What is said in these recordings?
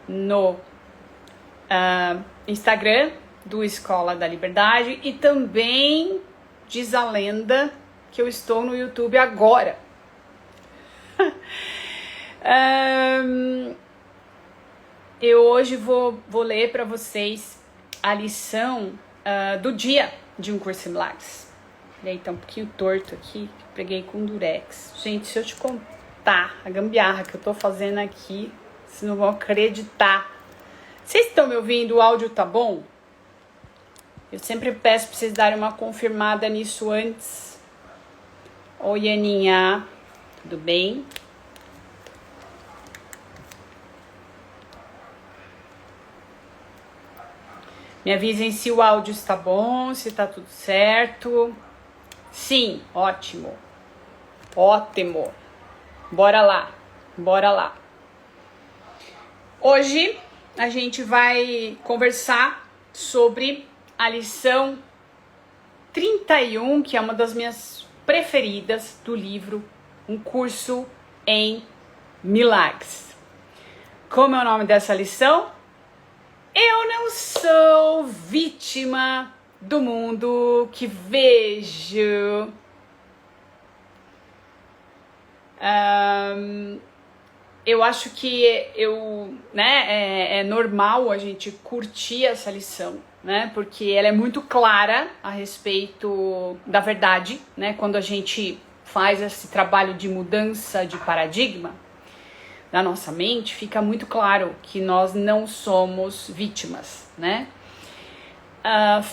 no Instagram do Escola da Liberdade e também diz a lenda que eu estou no YouTube agora. Eu hoje vou ler para vocês a lição do dia de Um Curso em Milagres. Tá um pouquinho torto aqui, preguei com durex. Gente, se eu te contar a gambiarra que eu tô fazendo aqui, vocês não vão acreditar. Vocês estão me ouvindo? O áudio tá bom? Eu sempre peço pra vocês darem uma confirmada nisso antes. Oi, Aninha, tudo bem? Me avisem se o áudio está bom, se tá tudo certo. Sim, ótimo. Ótimo. Bora lá, bora lá. Hoje a gente vai conversar sobre a lição 31, que é uma das minhas preferidas do livro Um Curso em Milagres. Como é o nome dessa lição? Eu não sou vítima do mundo que vejo. Eu acho que é normal a gente curtir essa lição, né? Porque ela é muito clara a respeito da verdade, né? Quando a gente faz esse trabalho de mudança de paradigma da nossa mente, fica muito claro que nós não somos vítimas, né?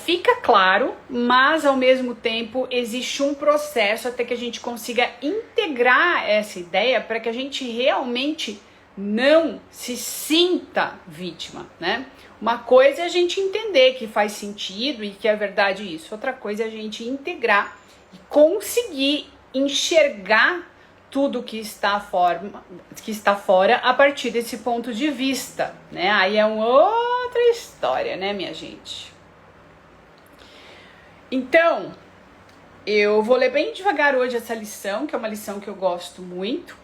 Fica claro, mas ao mesmo tempo existe um processo até que a gente consiga integrar essa ideia para que a gente realmente não se sinta vítima, né? Uma coisa é a gente entender que faz sentido e que é verdade isso, outra coisa é a gente integrar e conseguir enxergar tudo que está fora a partir desse ponto de vista, né? Aí é uma outra história, né, minha gente? Então, eu vou ler bem devagar hoje essa lição, que é uma lição que eu gosto muito.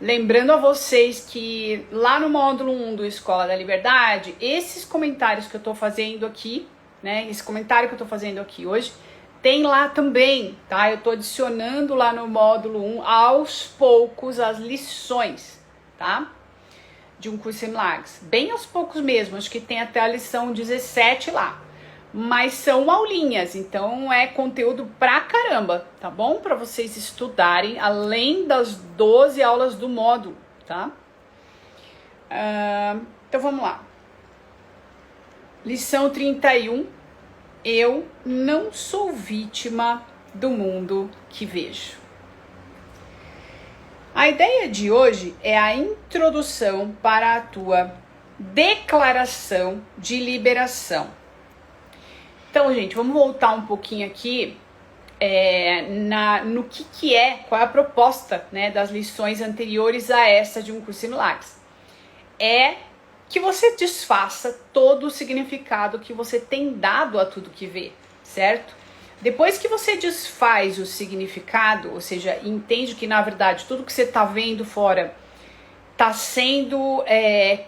Lembrando a vocês que lá no módulo 1 do Escola da Liberdade, esses comentários que eu tô fazendo aqui, né? Esse comentário que eu tô fazendo aqui hoje, tem lá também, tá? Eu tô adicionando lá no módulo 1, aos poucos, as lições, tá? De Um Curso em Milagres. Bem aos poucos mesmo, acho que tem até a lição 17 lá. Mas são aulinhas, então é conteúdo pra caramba, tá bom? Pra vocês estudarem, além das 12 aulas do módulo, tá? Então vamos lá. Lição 31. Eu não sou vítima do mundo que vejo. A ideia de hoje é a introdução para a tua declaração de liberação. Então, gente, vamos voltar um pouquinho aqui no que é, qual é a proposta, né, das lições anteriores a essa de Um Curso em Milagres. É que você desfaça todo o significado que você tem dado a tudo que vê, certo? Depois que você desfaz o significado, ou seja, entende que na verdade tudo que você está vendo fora está sendo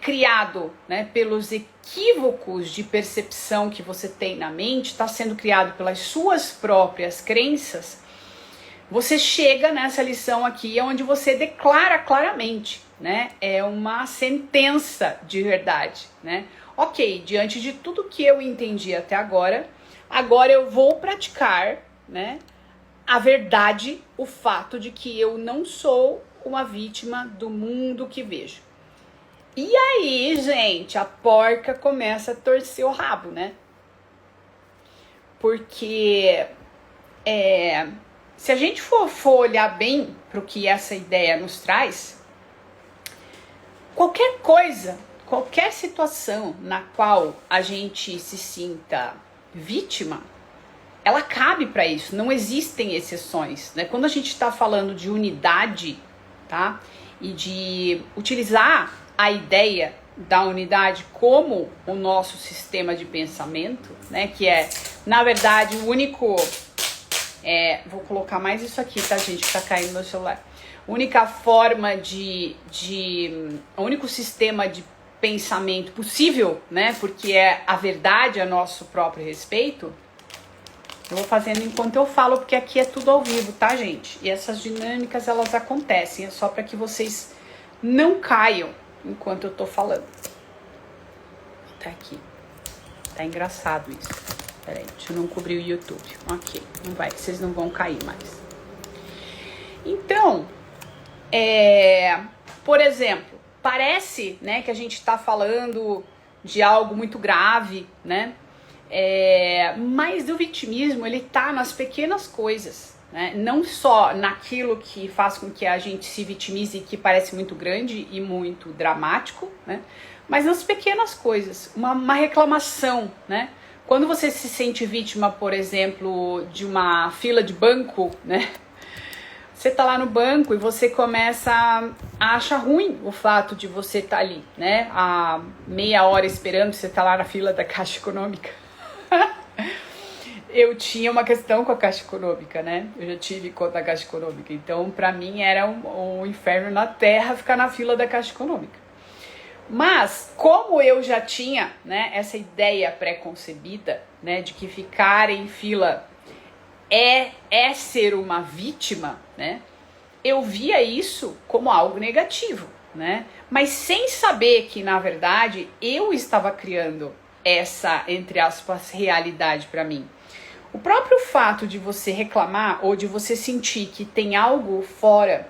criado, né, pelos equívocos de percepção que você tem na mente, está sendo criado pelas suas próprias crenças, você chega nessa lição aqui onde você declara claramente, né? É uma sentença de verdade, né? Ok, diante de tudo que eu entendi até agora, agora eu vou praticar, né, a verdade, o fato de que eu não sou uma vítima do mundo que vejo. E aí, gente, a porca começa a torcer o rabo, né? Porque se a gente for olhar bem para o que essa ideia nos traz, qualquer coisa, qualquer situação na qual a gente se sinta vítima, ela cabe para isso, não existem exceções, né? Quando a gente está falando de unidade, tá? E de utilizar a ideia da unidade como o nosso sistema de pensamento, né? Que é, na verdade, o único... vou colocar mais isso aqui, tá, gente? Que tá caindo no meu celular. Única forma o único sistema de pensamento possível, né? Porque é a verdade a nosso próprio respeito. Eu vou fazendo enquanto eu falo, porque aqui é tudo ao vivo, tá, gente? E essas dinâmicas, elas acontecem, é só para que vocês não caiam enquanto eu tô falando. Tá aqui. Tá engraçado isso. Peraí, deixa eu não cobrir o YouTube. Ok, não vai, vocês não vão cair mais. Então, por exemplo, parece, né, que a gente tá falando de algo muito grave, né? Mas o vitimismo, ele tá nas pequenas coisas, né? Não só naquilo que faz com que a gente se vitimize, que parece muito grande e muito dramático, né? Mas nas pequenas coisas, uma reclamação, né? Quando você se sente vítima, por exemplo, de uma fila de banco, né? Você tá lá no banco e você começa a achar ruim o fato de você estar ali, né? A meia hora esperando, você tá lá na fila da Caixa Econômica. Eu tinha uma questão com a Caixa Econômica, né? Eu já tive conta da Caixa Econômica. Então, pra mim, era um inferno na terra ficar na fila da Caixa Econômica. Mas, como eu já tinha, né, essa ideia pré-concebida, né, de que ficar em fila é ser uma vítima, né? Eu via isso como algo negativo, né? Mas sem saber que, na verdade, eu estava criando essa, entre aspas, realidade para mim. O próprio fato de você reclamar ou de você sentir que tem algo fora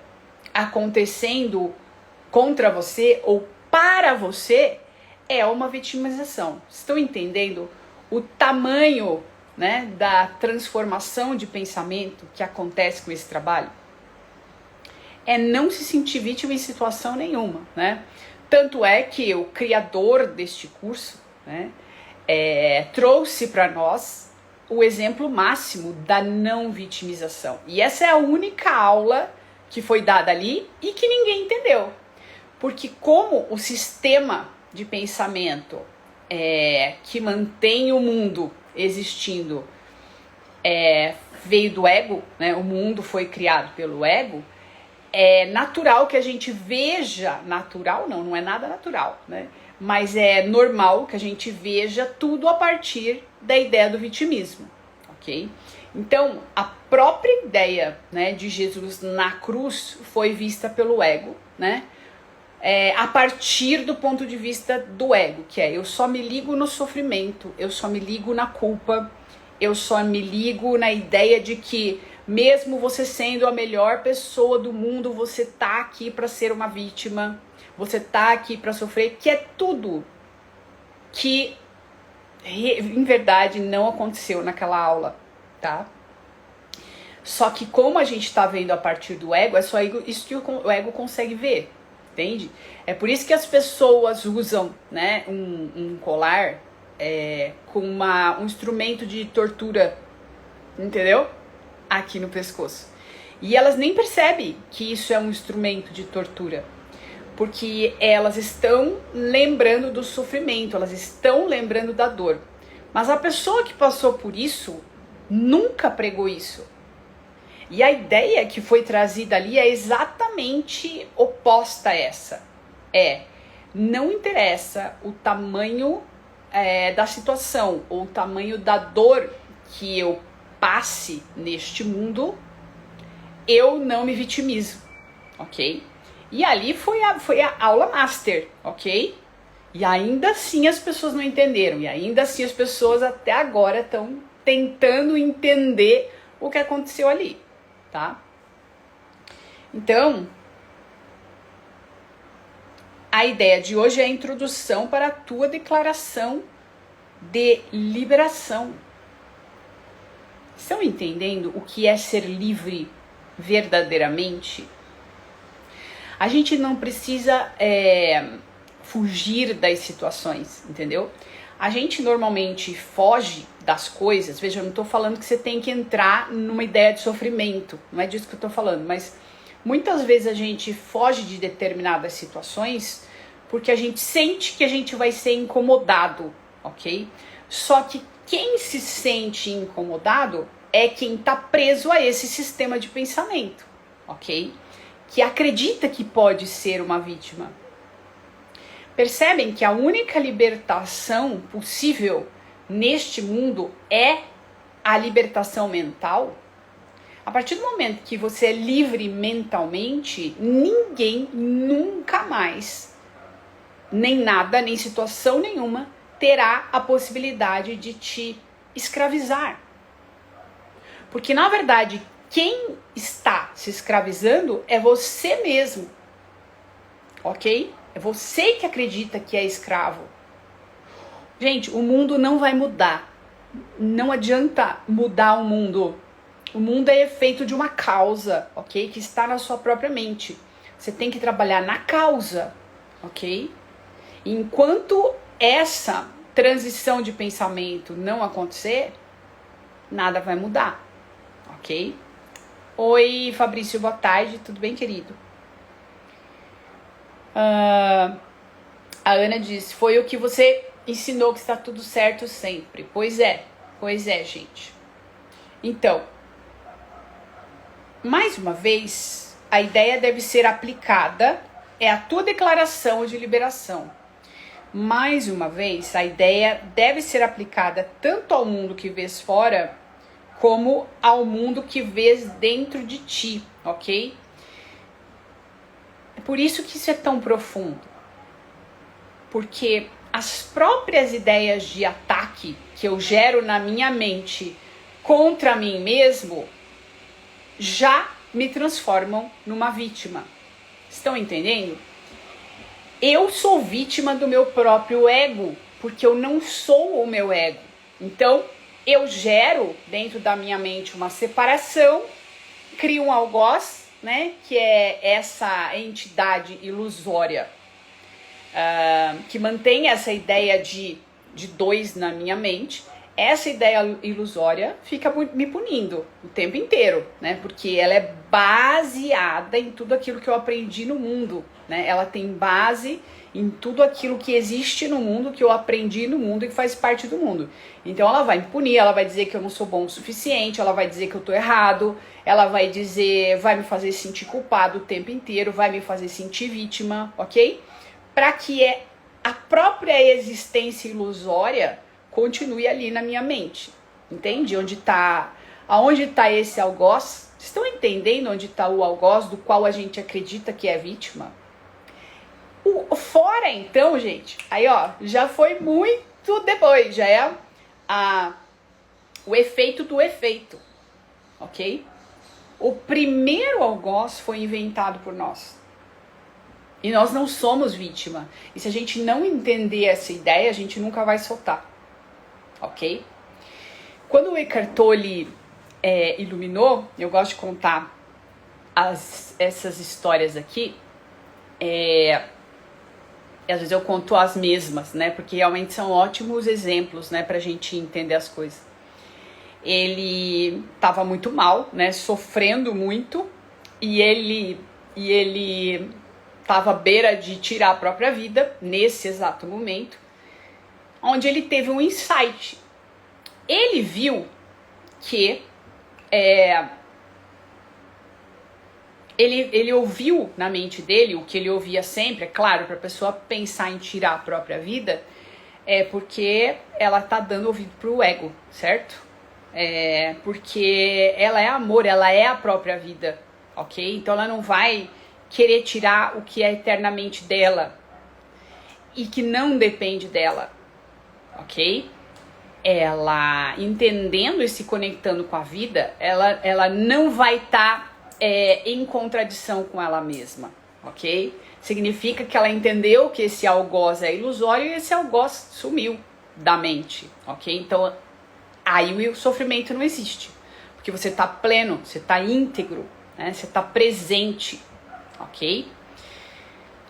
acontecendo contra você ou para você é uma vitimização. Estão entendendo o tamanho, né, da transformação de pensamento que acontece com esse trabalho? É não se sentir vítima em situação nenhuma, né? Tanto é que o criador deste curso, né, trouxe para nós o exemplo máximo da não vitimização. E essa é a única aula que foi dada ali e que ninguém entendeu. Porque como o sistema de pensamento que mantém o mundo existindo veio do ego, né? O mundo foi criado pelo ego. É natural que a gente veja, natural não é nada natural, né? Mas é normal que a gente veja tudo a partir da ideia do vitimismo, ok? Então, a própria ideia, né, de Jesus na cruz foi vista pelo ego, né? A partir do ponto de vista do ego, que é: eu só me ligo no sofrimento, eu só me ligo na culpa, eu só me ligo na ideia de que mesmo você sendo a melhor pessoa do mundo, você tá aqui para ser uma vítima, você tá aqui para sofrer, que é tudo que em verdade não aconteceu naquela aula, tá? Só que como a gente tá vendo a partir do ego, é só isso que o ego consegue ver. Entende? É por isso que as pessoas usam, né, um colar com um instrumento de tortura, entendeu? Aqui no pescoço. E elas nem percebem que isso é um instrumento de tortura, porque elas estão lembrando do sofrimento, elas estão lembrando da dor. Mas a pessoa que passou por isso nunca pregou isso. E a ideia que foi trazida ali é exatamente oposta a essa. Não interessa o tamanho da situação ou o tamanho da dor que eu passe neste mundo, eu não me vitimizo, ok? E ali foi a aula master, ok? E ainda assim as pessoas não entenderam, e ainda assim as pessoas até agora estão tentando entender o que aconteceu ali. Tá? Então, a ideia de hoje é a introdução para a tua declaração de liberação. Estão entendendo o que é ser livre verdadeiramente? A gente não precisa fugir das situações, entendeu? A gente normalmente foge das coisas. Veja, eu não estou falando que você tem que entrar numa ideia de sofrimento, não é disso que eu estou falando, mas muitas vezes a gente foge de determinadas situações porque a gente sente que a gente vai ser incomodado, ok? Só que quem se sente incomodado é quem está preso a esse sistema de pensamento, ok? Que acredita que pode ser uma vítima. Percebem que a única libertação possível neste mundo é a libertação mental? A partir do momento que você é livre mentalmente, ninguém nunca mais, nem nada, nem situação nenhuma, terá a possibilidade de te escravizar. Porque, na verdade, quem está se escravizando é você mesmo, ok? É você que acredita que é escravo. Gente, o mundo não vai mudar. Não adianta mudar o mundo. O mundo é efeito de uma causa, ok? Que está na sua própria mente. Você tem que trabalhar na causa, ok? Enquanto essa transição de pensamento não acontecer, nada vai mudar, ok? Oi, Fabrício, boa tarde, tudo bem, querido? A Ana disse, foi o que você ensinou que está tudo certo sempre. Pois é, gente. Então, mais uma vez, a ideia deve ser aplicada, é a tua declaração de liberação. Mais uma vez, a ideia deve ser aplicada tanto ao mundo que vês fora, como ao mundo que vês dentro de ti, ok? É por isso que isso é tão profundo. Porque as próprias ideias de ataque que eu gero na minha mente contra mim mesmo já me transformam numa vítima. Estão entendendo? Eu sou vítima do meu próprio ego, porque eu não sou o meu ego. Então, eu gero dentro da minha mente uma separação, crio um algoz, né, que é essa entidade ilusória, que mantém essa ideia de dois na minha mente. Essa ideia ilusória fica me punindo o tempo inteiro, né? Porque ela é baseada em tudo aquilo que eu aprendi no mundo, né? Ela tem base em tudo aquilo que existe no mundo, que eu aprendi no mundo e que faz parte do mundo. Então ela vai me punir, ela vai dizer que eu não sou bom o suficiente, ela vai dizer que eu tô errado, ela vai dizer, vai me fazer sentir culpado o tempo inteiro, vai me fazer sentir vítima, ok? Para que a própria existência ilusória continue ali na minha mente, entende? Aonde tá esse algoz? Vocês estão entendendo onde está o algoz do qual a gente acredita que é vítima? Fora então, gente, aí ó, já foi muito depois, já é o efeito do efeito, ok? O primeiro algoz foi inventado por nós. E nós não somos vítima. E se a gente não entender essa ideia, a gente nunca vai soltar. Ok? Quando o Eckhart Tolle iluminou, eu gosto de contar essas histórias aqui, e às vezes eu conto as mesmas, né? Porque realmente são ótimos exemplos, né? Pra gente entender as coisas. Ele estava muito mal, né? Sofrendo muito, e ele estava à beira de tirar a própria vida, nesse exato momento, onde ele teve um insight. Ele viu que ele ouviu na mente dele o que ele ouvia sempre, é claro, para a pessoa pensar em tirar a própria vida, porque ela tá dando ouvido pro ego, certo? Porque ela é amor, ela é a própria vida, ok? Então ela não vai querer tirar o que é eternamente dela e que não depende dela, ok? Ela entendendo e se conectando com a vida, ela não vai estar em contradição com ela mesma, ok? Significa que ela entendeu que esse algoz é ilusório e esse algoz sumiu da mente, ok? Então aí o sofrimento não existe, porque você está pleno, você está íntegro, né? Você está presente, ok?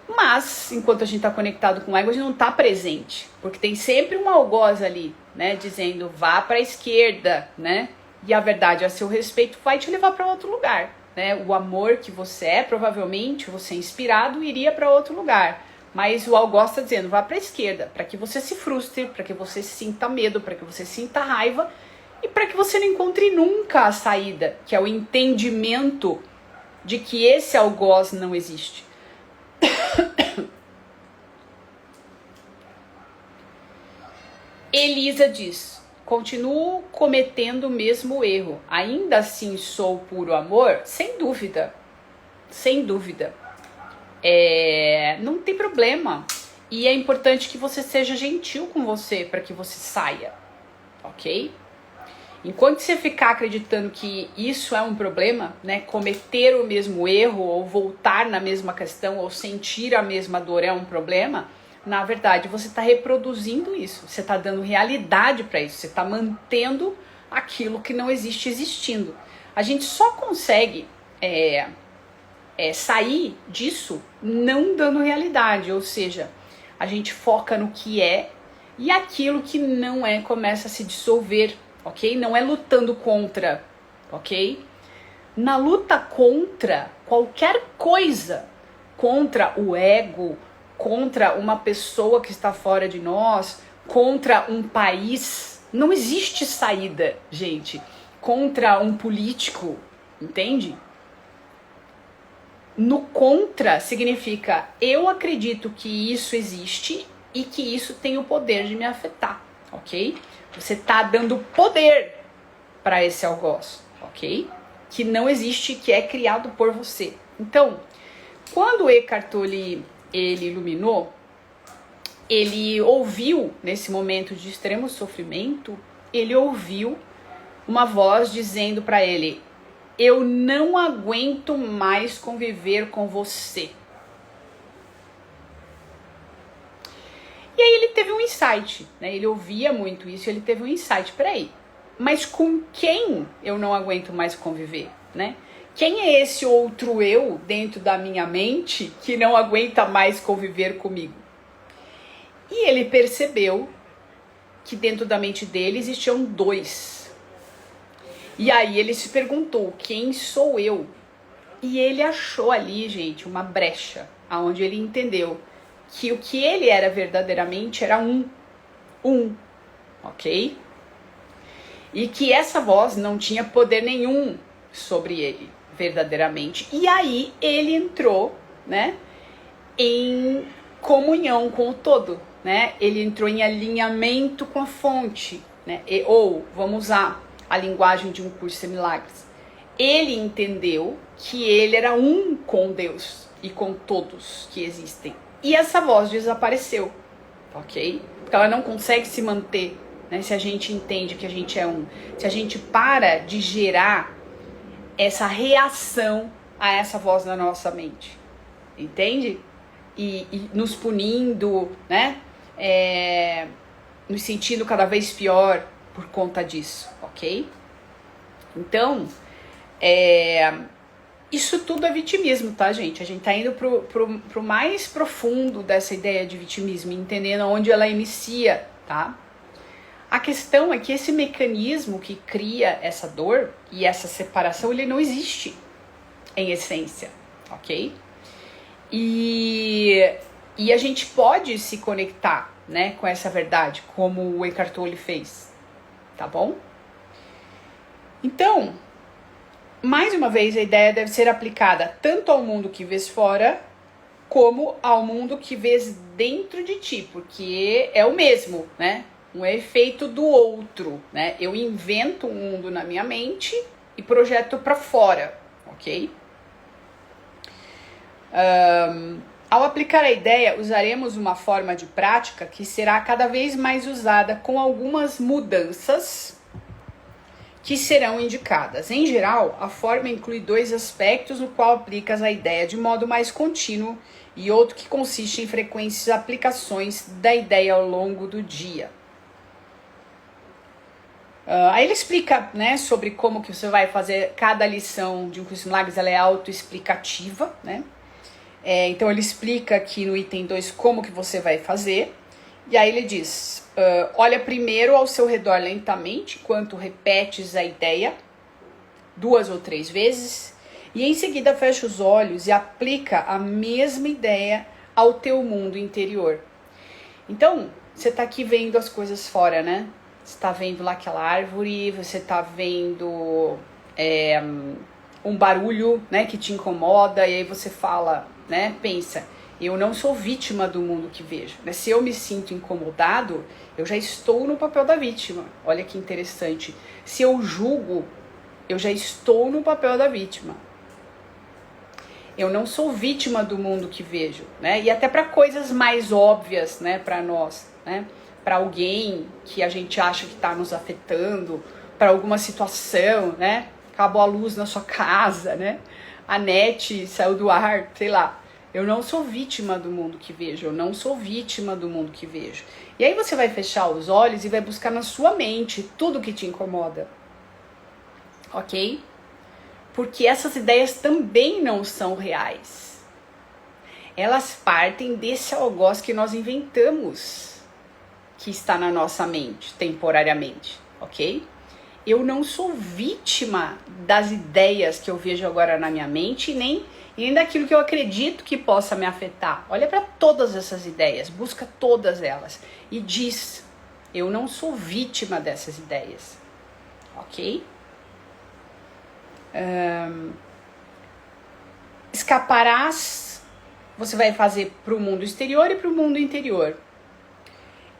Mas, enquanto a gente está conectado com o ego, a gente não está presente, porque tem sempre um algoz ali, né, dizendo vá para a esquerda, né? E a verdade a seu respeito vai te levar para outro lugar, né? O amor que você é, provavelmente você inspirado iria para outro lugar, mas o algoz está dizendo vá para a esquerda, para que você se frustre, para que você sinta medo, para que você sinta raiva e para que você não encontre nunca a saída, que é o entendimento de que esse algoz não existe. Elisa diz: continuo cometendo o mesmo erro. Ainda assim sou puro amor? Sem dúvida. Sem dúvida. Não tem problema. E é importante que você seja gentil com você para que você saia. Ok? Enquanto você ficar acreditando que isso é um problema, né, cometer o mesmo erro ou voltar na mesma questão ou sentir a mesma dor é um problema, na verdade você está reproduzindo isso, você está dando realidade para isso, você está mantendo aquilo que não existe existindo. A gente só consegue sair disso não dando realidade, ou seja, a gente foca no que é e aquilo que não é começa a se dissolver. Ok? Não é lutando contra, ok? Na luta contra qualquer coisa, contra o ego, contra uma pessoa que está fora de nós, contra um país, não existe saída, gente. Contra um político, entende? No contra significa eu acredito que isso existe e que isso tem o poder de me afetar, ok? Você está dando poder para esse algoz, ok? Que não existe, que é criado por você. Então, quando o Eckhart Tolle ele iluminou, ele ouviu, nesse momento de extremo sofrimento, ele ouviu uma voz dizendo para ele: eu não aguento mais conviver com você. E aí ele teve um insight, né? Ele ouvia muito isso, ele teve um insight. Peraí, mas com quem eu não aguento mais conviver, né? Quem é esse outro eu dentro da minha mente que não aguenta mais conviver comigo? E ele percebeu que dentro da mente dele existiam dois. E aí ele se perguntou: quem sou eu? E ele achou ali, gente, uma brecha, onde ele entendeu que o que ele era verdadeiramente era um, ok? E que essa voz não tinha poder nenhum sobre ele, verdadeiramente. E aí ele entrou, né, em comunhão com o todo, né? Ele entrou em alinhamento com a fonte, né? Ou, vamos usar a linguagem de um curso de milagres, ele entendeu que ele era um com Deus e com todos que existem. E essa voz desapareceu, ok? Porque ela não consegue se manter, né? Se a gente entende que a gente é um. Se a gente para de gerar essa reação a essa voz na nossa mente, entende? E nos punindo, né? Nos sentindo cada vez pior por conta disso, ok? Então, isso tudo é vitimismo, tá, gente? A gente tá indo pro mais profundo dessa ideia de vitimismo, entendendo onde ela inicia, tá? A questão é que esse mecanismo que cria essa dor e essa separação, ele não existe em essência, ok? E a gente pode se conectar, né, com essa verdade, como o Eckhart Tolle fez, tá bom? Então, mais uma vez, a ideia deve ser aplicada tanto ao mundo que vês fora, como ao mundo que vês dentro de ti, porque é o mesmo, né? Um efeito do outro, né? Eu invento um mundo na minha mente e projeto para fora, ok? Ao aplicar a ideia, usaremos uma forma de prática que será cada vez mais usada com algumas mudanças que serão indicadas. Em geral, a forma inclui dois aspectos no qual aplicas a ideia de modo mais contínuo e outro que consiste em frequentes aplicações da ideia ao longo do dia. Aí ele explica, né, sobre como que você vai fazer cada lição de um curso de milagres, ela é autoexplicativa, né? Então ele explica aqui no item 2 como que você vai fazer. E aí ele diz, olha primeiro ao seu redor lentamente, enquanto repetes a ideia 2 ou 3 vezes. E em seguida fecha os olhos e aplica a mesma ideia ao teu mundo interior. Então, você tá aqui vendo as coisas fora, né? Você tá vendo lá aquela árvore, você tá vendo um barulho, né, que te incomoda. E aí você fala, né, pensa, Eu não sou vítima do mundo que vejo, né? Se eu me sinto incomodado, eu já estou no papel da vítima. Olha que interessante. Se eu julgo, eu já estou no papel da vítima. Eu não sou vítima do mundo que vejo, né? E até para coisas mais óbvias, né, para nós, né? Para alguém que a gente acha que está nos afetando, para alguma situação, né? Acabou a luz na sua casa, né? A net saiu do ar, sei lá. Eu não sou vítima do mundo que vejo, eu não sou vítima do mundo que vejo. E aí você vai fechar os olhos e vai buscar na sua mente tudo que te incomoda. Ok? Porque essas ideias também não são reais. Elas partem desse algoz que nós inventamos, que está na nossa mente, temporariamente, ok? Eu não sou vítima das ideias que eu vejo agora na minha mente, nem daquilo que eu acredito que possa me afetar. Olha para todas essas ideias, busca todas elas e diz: eu não sou vítima dessas ideias, ok? Escaparás, você vai fazer para o mundo exterior e para o mundo interior.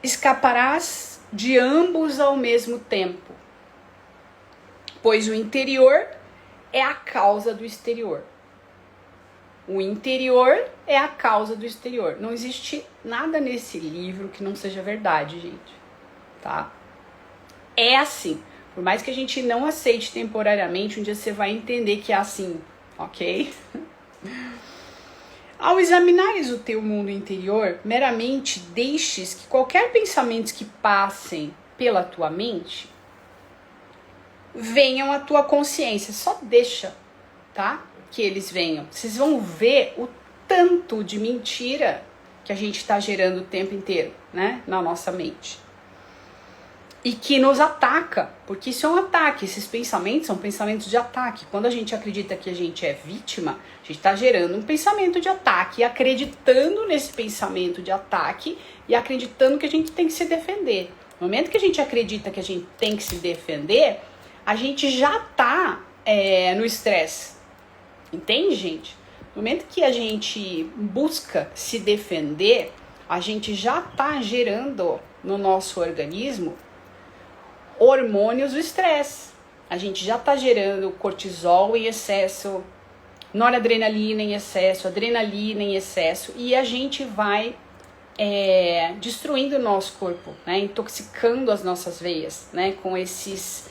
Escaparás de ambos ao mesmo tempo, pois o interior é a causa do exterior. O interior é a causa do exterior. Não existe nada nesse livro que não seja verdade, gente, tá? É assim. Por mais que a gente não aceite temporariamente, um dia você vai entender que é assim, ok? Ao examinares o teu mundo interior, meramente deixes que qualquer pensamento que passem pela tua mente venham à tua consciência. Só deixa, tá? Que eles venham. Vocês vão ver o tanto de mentira que a gente está gerando o tempo inteiro, né? Na nossa mente. E que nos ataca, porque isso é um ataque. Esses pensamentos são pensamentos de ataque. Quando a gente acredita que a gente é vítima, a gente está gerando um pensamento de ataque, e acreditando nesse pensamento de ataque e acreditando que a gente tem que se defender. No momento que a gente acredita que a gente tem que se defender, a gente já está no estresse. Entende, gente? No momento que a gente busca se defender, a gente já está gerando no nosso organismo hormônios do estresse. A gente já está gerando cortisol em excesso, noradrenalina em excesso, adrenalina em excesso, e a gente vai destruindo o nosso corpo, né? Intoxicando as nossas veias, né? Com esses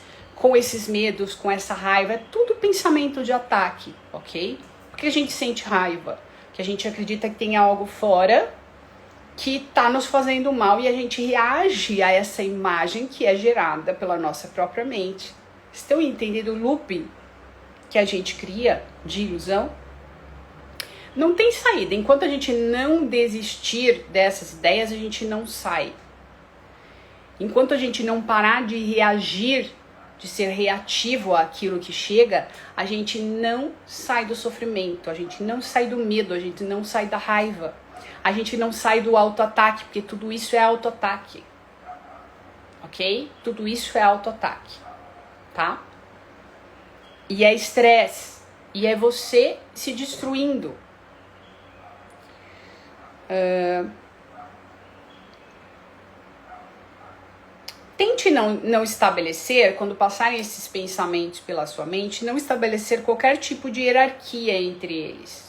medos, com essa raiva. É tudo pensamento de ataque, ok? Porque a gente sente raiva, que a gente acredita que tem algo fora que está nos fazendo mal e a gente reage a essa imagem que é gerada pela nossa própria mente. Estão entendendo o looping que a gente cria de ilusão? Não tem saída. Enquanto a gente não desistir dessas ideias, a gente não sai. Enquanto a gente não parar de reagir, de ser reativo àquilo que chega, a gente não sai do sofrimento, a gente não sai do medo, a gente não sai da raiva. A gente não sai do autoataque, porque tudo isso é autoataque, ok? Tudo isso é autoataque, tá? E é estresse, e é você se destruindo. Tente não estabelecer, quando passarem esses pensamentos pela sua mente, não estabelecer qualquer tipo de hierarquia entre eles.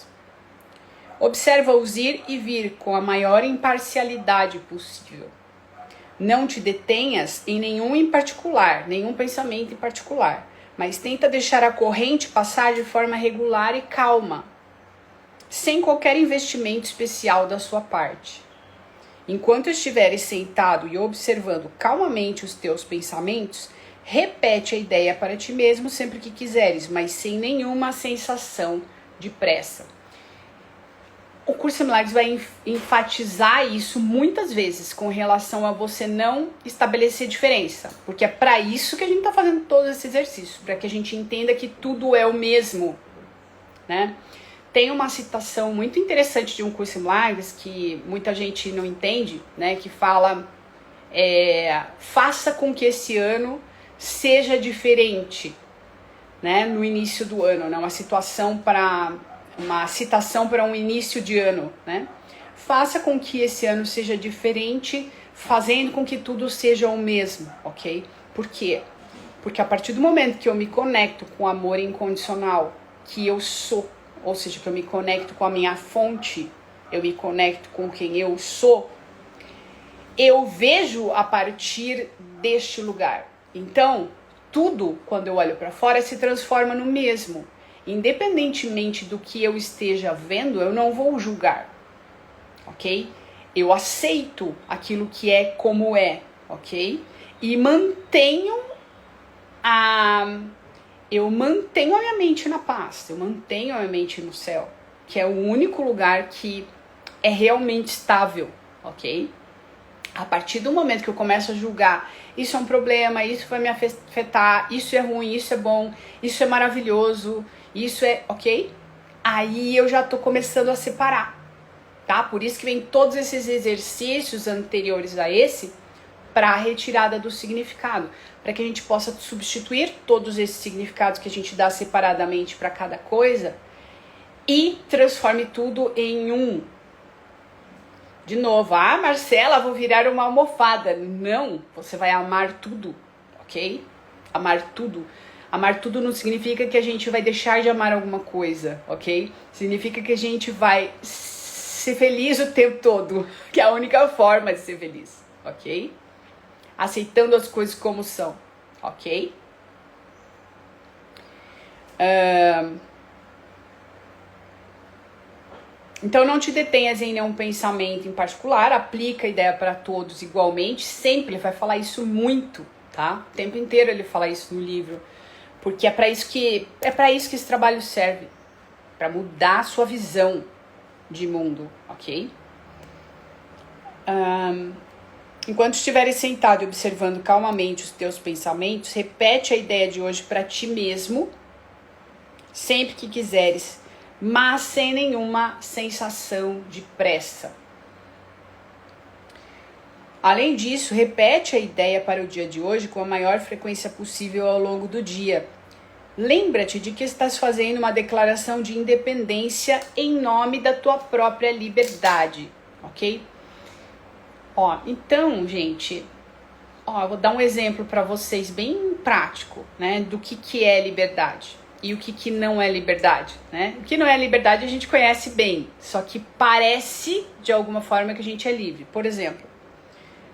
Observa-os ir e vir com a maior imparcialidade possível. Não te detenhas em nenhum pensamento em particular, mas tenta deixar a corrente passar de forma regular e calma, sem qualquer investimento especial da sua parte. Enquanto estiveres sentado e observando calmamente os teus pensamentos, repete a ideia para ti mesmo sempre que quiseres, mas sem nenhuma sensação de pressa. O curso de milagres vai enfatizar isso muitas vezes com relação a você não estabelecer diferença, porque é para isso que a gente está fazendo todo esse exercício, para que a gente entenda que tudo é o mesmo, né? Tem uma citação muito interessante de um curso de milagres que muita gente não entende, né? Que fala, faça com que esse ano seja diferente, né? No início do ano, né? Uma citação para um início de ano, né? faça com que esse ano seja diferente, fazendo com que tudo seja o mesmo, ok? Por quê? Porque a partir do momento que eu me conecto com o amor incondicional que eu sou, ou seja, que eu me conecto com a minha fonte, eu me conecto com quem eu sou, eu vejo a partir deste lugar. Então, tudo, quando eu olho para fora, se transforma no mesmo. Independentemente do que eu esteja vendo, eu não vou julgar, ok? Eu aceito aquilo que é como é, ok? E eu mantenho a minha mente na paz, eu mantenho a minha mente no céu, que é o único lugar que é realmente estável, ok? A partir do momento que eu começo a julgar, isso é um problema, isso vai me afetar, isso é ruim, isso é bom, isso é maravilhoso, isso é, ok? Aí eu já tô começando a separar, tá? Por isso que vem todos esses exercícios anteriores a esse, para a retirada do significado, para que a gente possa substituir todos esses significados que a gente dá separadamente para cada coisa e transforme tudo em um. De novo, Marcela, vou virar uma almofada. Não, você vai amar tudo, ok? Amar tudo. Amar tudo não significa que a gente vai deixar de amar alguma coisa, ok? Significa que a gente vai ser feliz o tempo todo, que é a única forma de ser feliz, ok? Aceitando as coisas como são, ok? Então não te detenhas em nenhum pensamento em particular, aplica a ideia para todos igualmente, sempre ele vai falar isso muito, tá? O tempo inteiro ele fala isso no livro, porque é para isso que esse trabalho serve, para mudar a sua visão de mundo, ok? Enquanto estiveres sentado e observando calmamente os teus pensamentos, repete a ideia de hoje para ti mesmo, sempre que quiseres, mas sem nenhuma sensação de pressa. Além disso, repete a ideia para o dia de hoje com a maior frequência possível ao longo do dia. Lembra-te de que estás fazendo uma declaração de independência em nome da tua própria liberdade, ok? Então, gente, eu vou dar um exemplo para vocês bem prático, né, do que é liberdade. E o que não é liberdade, né? O que não é liberdade a gente conhece bem, só que parece de alguma forma que a gente é livre. Por exemplo,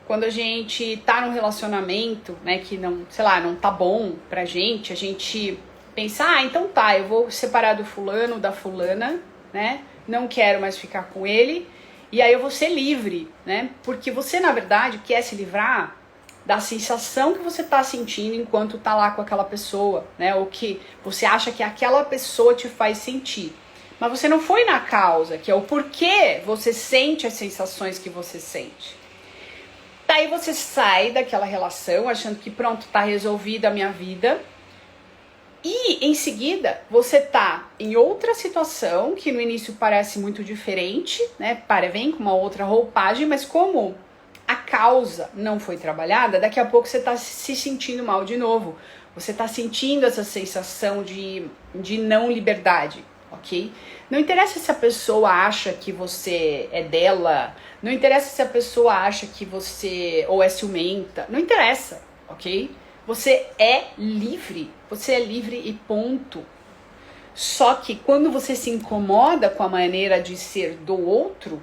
quando a gente tá num relacionamento, né, que não, sei lá, não tá bom pra gente, a gente pensa, então tá, eu vou separar do fulano, da fulana, né? Não quero mais ficar com ele, e aí eu vou ser livre, né? Porque você, na verdade, quer se livrar da sensação que você tá sentindo enquanto tá lá com aquela pessoa, né? Ou que você acha que aquela pessoa te faz sentir. Mas você não foi na causa, que é o porquê você sente as sensações que você sente. Daí você sai daquela relação achando que pronto, tá resolvida a minha vida. E em seguida você tá em outra situação que no início parece muito diferente, né? Vem com uma outra roupagem, mas como a causa não foi trabalhada, daqui a pouco você está se sentindo mal de novo. Você está sentindo essa sensação de não liberdade, ok? Não interessa se a pessoa acha que você é dela, não interessa se a pessoa acha que você ou é ciumenta, não interessa, ok? Você é livre e ponto. Só que quando você se incomoda com a maneira de ser do outro,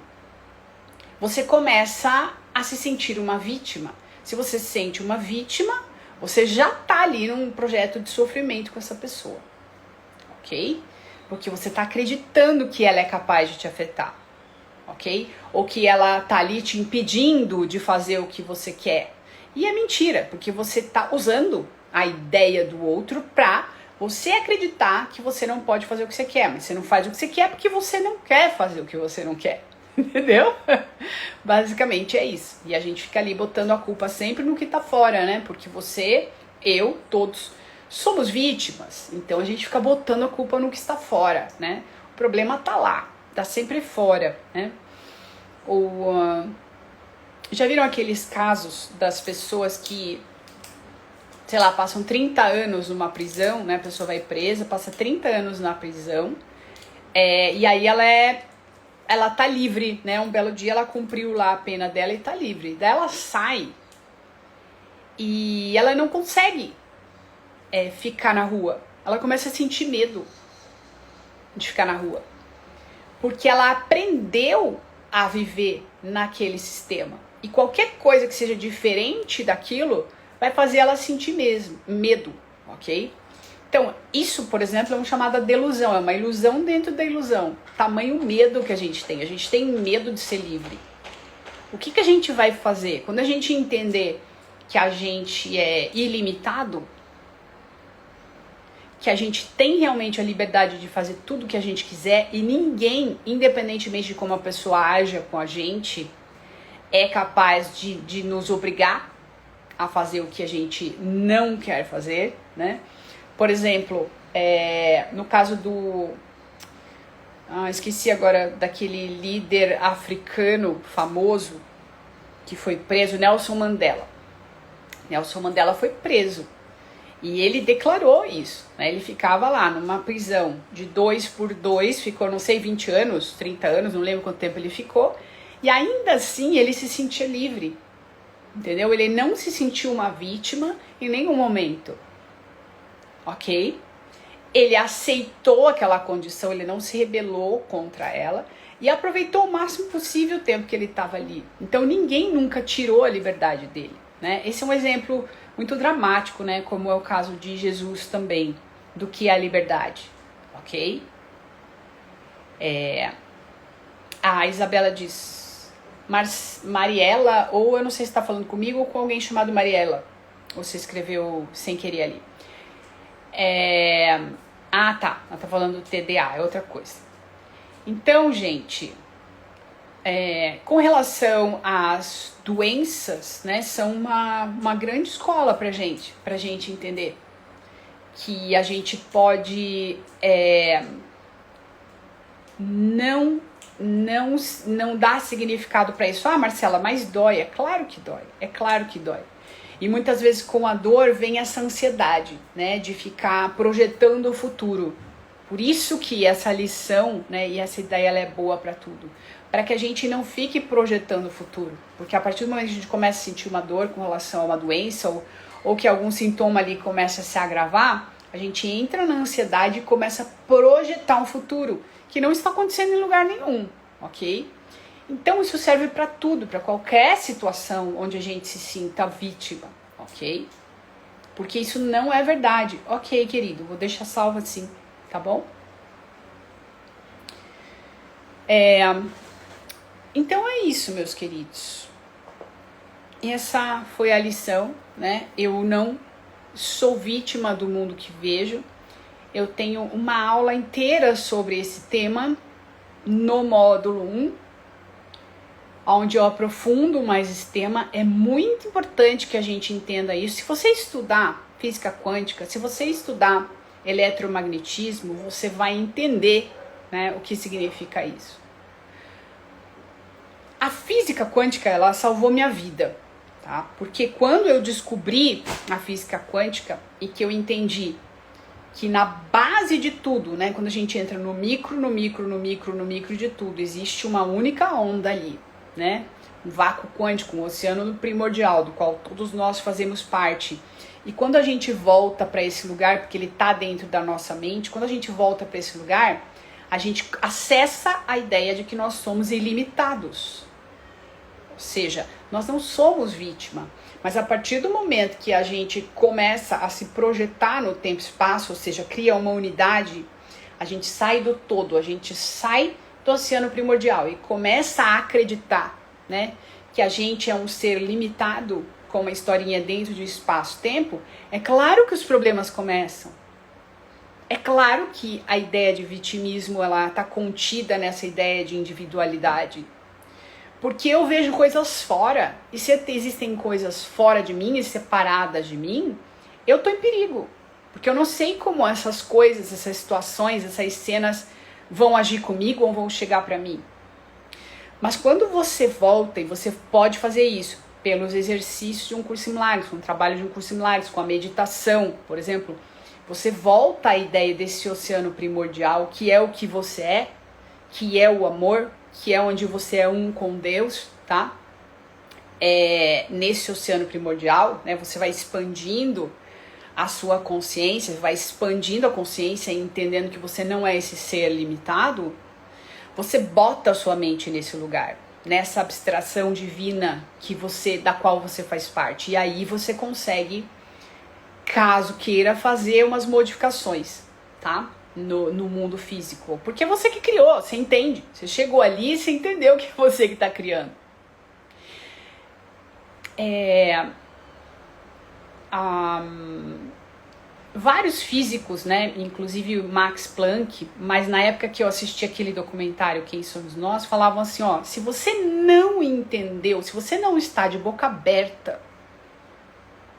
você começa a se sentir uma vítima. Se você se sente uma vítima, você já tá ali num projeto de sofrimento com essa pessoa, ok? Porque você tá acreditando que ela é capaz de te afetar, ok? Ou que ela tá ali te impedindo de fazer o que você quer. E é mentira, porque você tá usando a ideia do outro pra você acreditar que você não pode fazer o que você quer, mas você não faz o que você quer porque você não quer fazer o que você não quer. Entendeu? Basicamente é isso. E a gente fica ali botando a culpa sempre no que tá fora, né? Porque você, eu, todos somos vítimas. Então a gente fica botando a culpa no que está fora, né? O problema tá lá, tá sempre fora, né? Já viram aqueles casos das pessoas que, sei lá, passam 30 anos numa prisão, né? A pessoa vai presa, passa 30 anos na prisão, e aí ela ela tá livre, né? Um belo dia ela cumpriu lá a pena dela e tá livre. Daí ela sai e ela não consegue ficar na rua. Ela começa a sentir medo de ficar na rua. Porque ela aprendeu a viver naquele sistema. E qualquer coisa que seja diferente daquilo vai fazer ela sentir medo, ok? Então, isso, por exemplo, é uma chamada delusão, é uma ilusão dentro da ilusão. Tamanho medo que a gente tem medo de ser livre. O que a gente vai fazer? Quando a gente entender que a gente é ilimitado, que a gente tem realmente a liberdade de fazer tudo o que a gente quiser e ninguém, independentemente de como a pessoa haja com a gente, é capaz de nos obrigar a fazer o que a gente não quer fazer, né? Por exemplo, no caso do... esqueci agora daquele líder africano famoso que foi preso, Nelson Mandela. Nelson Mandela foi preso. E ele declarou isso, né? Ele ficava lá numa prisão de 2 por 2, ficou, não sei, 20 anos, 30 anos, não lembro quanto tempo ele ficou. E ainda assim ele se sentia livre, entendeu? Ele não se sentiu uma vítima em nenhum momento, ok? Ele aceitou aquela condição, ele não se rebelou contra ela e aproveitou o máximo possível o tempo que ele estava ali. Então ninguém nunca tirou a liberdade dele, né? Esse é um exemplo muito dramático, né? Como é o caso de Jesus também, do que é a liberdade, ok? A Isabela diz, Mariela, ou eu não sei se está falando comigo ou com alguém chamado Mariela, ou você escreveu sem querer ali. Tá, ela tá falando do TDA, é outra coisa. Então, gente, com relação às doenças, né, são uma grande escola pra gente entender que a gente pode não dar significado pra isso. Marcela, mas dói. É claro que dói. E muitas vezes com a dor vem essa ansiedade, né, de ficar projetando o futuro. Por isso que essa lição, né, e essa ideia ela é boa para tudo. Para que a gente não fique projetando o futuro. Porque a partir do momento que a gente começa a sentir uma dor com relação a uma doença ou que algum sintoma ali começa a se agravar, a gente entra na ansiedade e começa a projetar um futuro que não está acontecendo em lugar nenhum, ok? Então isso serve para tudo, para qualquer situação onde a gente se sinta vítima, ok? Porque isso não é verdade. Ok, querido, vou deixar salvo assim, tá bom? Então é isso, meus queridos. Essa foi a lição, né? Eu não sou vítima do mundo que vejo. Eu tenho uma aula inteira sobre esse tema no módulo 1, onde eu aprofundo mais esse tema. É muito importante que a gente entenda isso. Se você estudar física quântica, se você estudar eletromagnetismo, você vai entender, né, o que significa isso. A física quântica, ela salvou minha vida, tá? Porque quando eu descobri a física quântica e que eu entendi que na base de tudo, né, quando a gente entra no micro de tudo, existe uma única onda ali, né? Um vácuo quântico, um oceano primordial, do qual todos nós fazemos parte. E quando a gente volta para esse lugar, porque ele está dentro da nossa mente, quando a gente volta para esse lugar, a gente acessa a ideia de que nós somos ilimitados. Ou seja, nós não somos vítima. Mas a partir do momento que a gente começa a se projetar no tempo e espaço, ou seja, cria uma unidade, a gente sai do todo, a gente sai do oceano primordial e começa a acreditar, né, que a gente é um ser limitado com uma historinha dentro de espaço-tempo. É claro que os problemas começam. É claro que a ideia de vitimismo ela está contida nessa ideia de individualidade. Porque eu vejo coisas fora, e se existem coisas fora de mim e separadas de mim, eu tô em perigo. Porque eu não sei como essas coisas, essas situações, essas cenas vão agir comigo ou vão chegar para mim. Mas quando você volta, e você pode fazer isso pelos exercícios de um curso em milagres, com o trabalho de um curso em milagres, com a meditação, por exemplo, você volta à ideia desse oceano primordial, que é o que você é, que é o amor, que é onde você é um com Deus, tá? Nesse oceano primordial, né? Você vai expandindo a sua consciência, vai expandindo a consciência e entendendo que você não é esse ser limitado. Você bota a sua mente nesse lugar, nessa abstração divina da qual você faz parte. E aí você consegue, caso queira, fazer umas modificações, tá? No mundo físico. Porque é você que criou, você entende. Você chegou ali e você entendeu que é você que está criando. Vários físicos, né, inclusive o Max Planck, mas na época que eu assisti aquele documentário Quem Somos Nós, falavam assim, ó, se você não entendeu, se você não está de boca aberta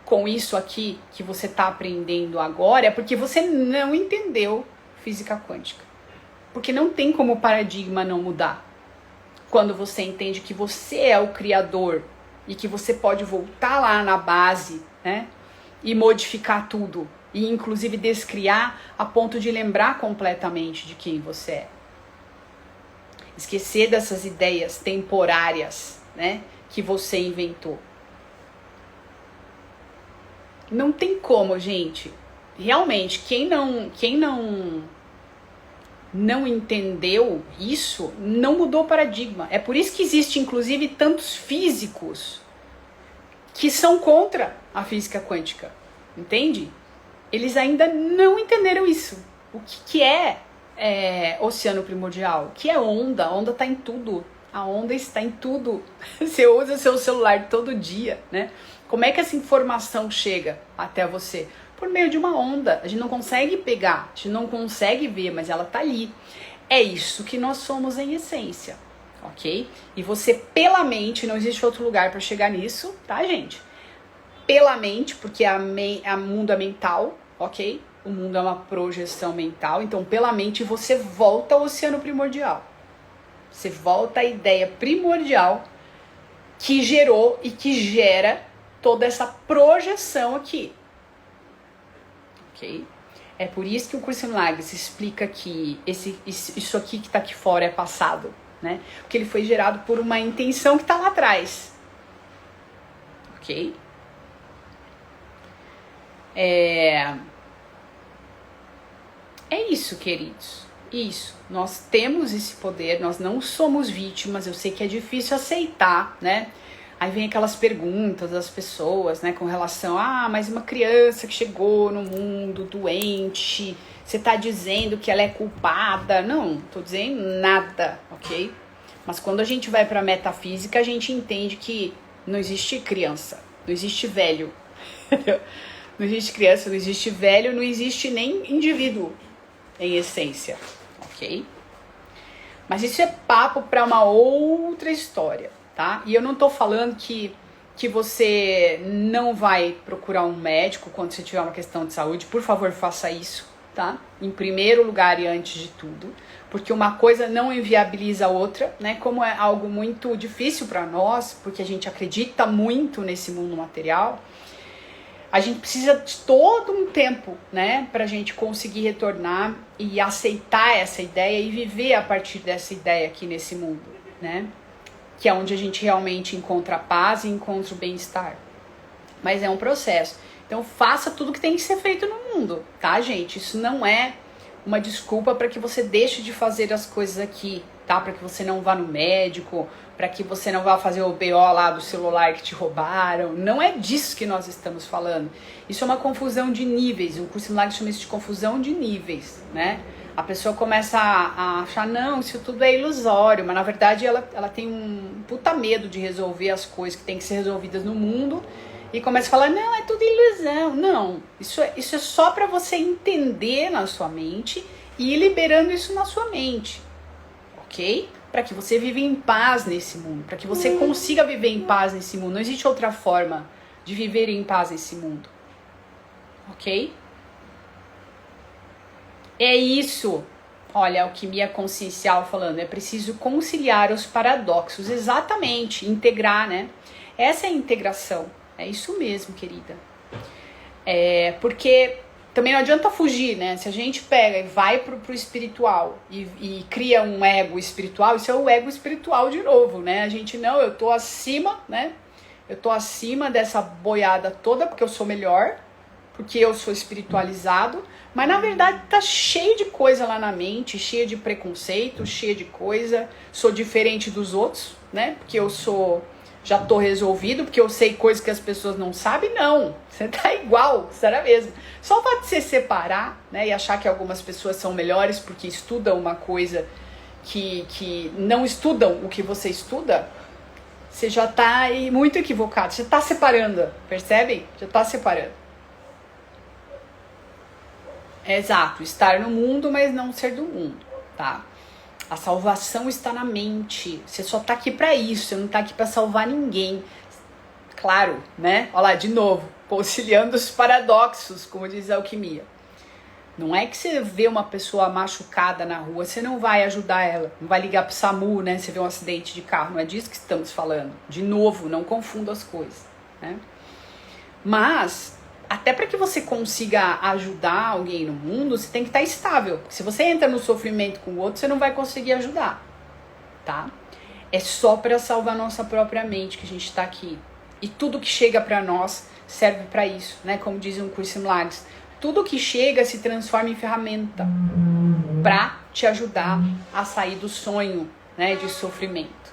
com isso aqui que você está aprendendo agora, é porque você não entendeu física quântica. Porque não tem como o paradigma não mudar. Quando você entende que você é o criador e que você pode voltar lá na base, né, e modificar tudo. E inclusive descriar a ponto de lembrar completamente de quem você é. Esquecer dessas ideias temporárias, né, que você inventou. Não tem como, gente. Realmente, quem não entendeu isso, não mudou o paradigma. É por isso que existe, inclusive, tantos físicos que são contra a física quântica. Entende? Eles ainda não entenderam isso. O que é oceano primordial? O que é onda? A onda está em tudo. A onda está em tudo. Você usa seu celular todo dia, né? Como é que essa informação chega até você? Por meio de uma onda. A gente não consegue pegar, a gente não consegue ver, mas ela está ali. É isso que nós somos em essência, ok? E você, pela mente, não existe outro lugar para chegar nisso, tá, gente? Pela mente, porque o mundo é mental, ok? O mundo é uma projeção mental, então pela mente você volta ao oceano primordial. Você volta à ideia primordial que gerou e que gera toda essa projeção aqui. Ok? É por isso que o Curso em Milagres explica que isso aqui que está aqui fora é passado, né? Porque ele foi gerado por uma intenção que está lá atrás. Ok? É isso, queridos. Isso. Nós temos esse poder, nós não somos vítimas. Eu sei que é difícil aceitar, né? Aí vem aquelas perguntas das pessoas, né, com relação a, mas uma criança que chegou no mundo doente, você tá dizendo que ela é culpada? Não, tô dizendo nada, ok? Mas quando a gente vai pra metafísica, a gente entende que não existe criança, não existe velho, não existe criança, não existe velho, não existe nem indivíduo em essência, ok? Mas isso é papo para uma outra história. Tá? E eu não tô falando que você não vai procurar um médico quando você tiver uma questão de saúde. Por favor, faça isso, tá? Em primeiro lugar e antes de tudo. Porque uma coisa não inviabiliza a outra, né? Como é algo muito difícil para nós, porque a gente acredita muito nesse mundo material, a gente precisa de todo um tempo, né? Pra gente conseguir retornar e aceitar essa ideia e viver a partir dessa ideia aqui nesse mundo, né? Que é onde a gente realmente encontra a paz e encontra o bem-estar. Mas é um processo. Então faça tudo que tem que ser feito no mundo, tá, gente? Isso não é uma desculpa para que você deixe de fazer as coisas aqui, tá? Para que você não vá no médico, para que você não vá fazer o BO lá do celular que te roubaram. Não é disso que nós estamos falando. Isso é uma confusão de níveis. O curso milagre chama isso de confusão de níveis, né? A pessoa começa a achar, não, isso tudo é ilusório, mas na verdade ela tem um puta medo de resolver as coisas que tem que ser resolvidas no mundo e começa a falar, não, é tudo ilusão. Não, isso é só para você entender na sua mente e ir liberando isso na sua mente, ok? Para que você viva em paz nesse mundo, para que você consiga viver em paz nesse mundo. Não existe outra forma de viver em paz nesse mundo, ok? É isso, olha, alquimia consciencial falando, é preciso conciliar os paradoxos, exatamente, integrar, né? Essa é a integração, é isso mesmo, querida. Porque também não adianta fugir, né? Se a gente pega e vai pro espiritual e cria um ego espiritual, isso é o ego espiritual de novo, né? A gente, não, eu tô acima, né? Eu tô acima dessa boiada toda porque eu sou melhor, porque eu sou espiritualizado, mas na verdade tá cheio de coisa lá na mente, cheio de preconceito, cheio de coisa, sou diferente dos outros, né? Porque eu sou... já tô resolvido, porque eu sei coisas que as pessoas não sabem, não. Você tá igual, será mesmo. Só o fato de você separar, né, e achar que algumas pessoas são melhores porque estudam uma coisa que não estudam o que você estuda, você já tá aí muito equivocado. Você tá separando, percebem? Já tá separando. Exato, estar no mundo, mas não ser do mundo, tá? A salvação está na mente. Você só tá aqui pra isso, você não tá aqui pra salvar ninguém. Claro, né? Olha lá, de novo, conciliando os paradoxos, como diz a alquimia. Não é que você vê uma pessoa machucada na rua, você não vai ajudar ela, não vai ligar pro SAMU, né? Você vê um acidente de carro, não é disso que estamos falando. De novo, não confunda as coisas, né? Mas, até para que você consiga ajudar alguém no mundo, você tem que estar estável. Porque se você entra no sofrimento com o outro, você não vai conseguir ajudar, tá? É só para salvar nossa própria mente que a gente está aqui. E tudo que chega para nós serve para isso, né? Como dizem o Curso em Milagres. Tudo que chega se transforma em ferramenta para te ajudar a sair do sonho, né, de sofrimento.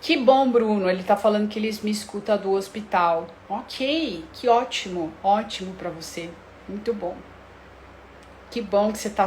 Que bom, Bruno. Ele tá falando que eles me escutam do hospital. Ok, que ótimo. Ótimo para você. Muito bom. Que bom que você tá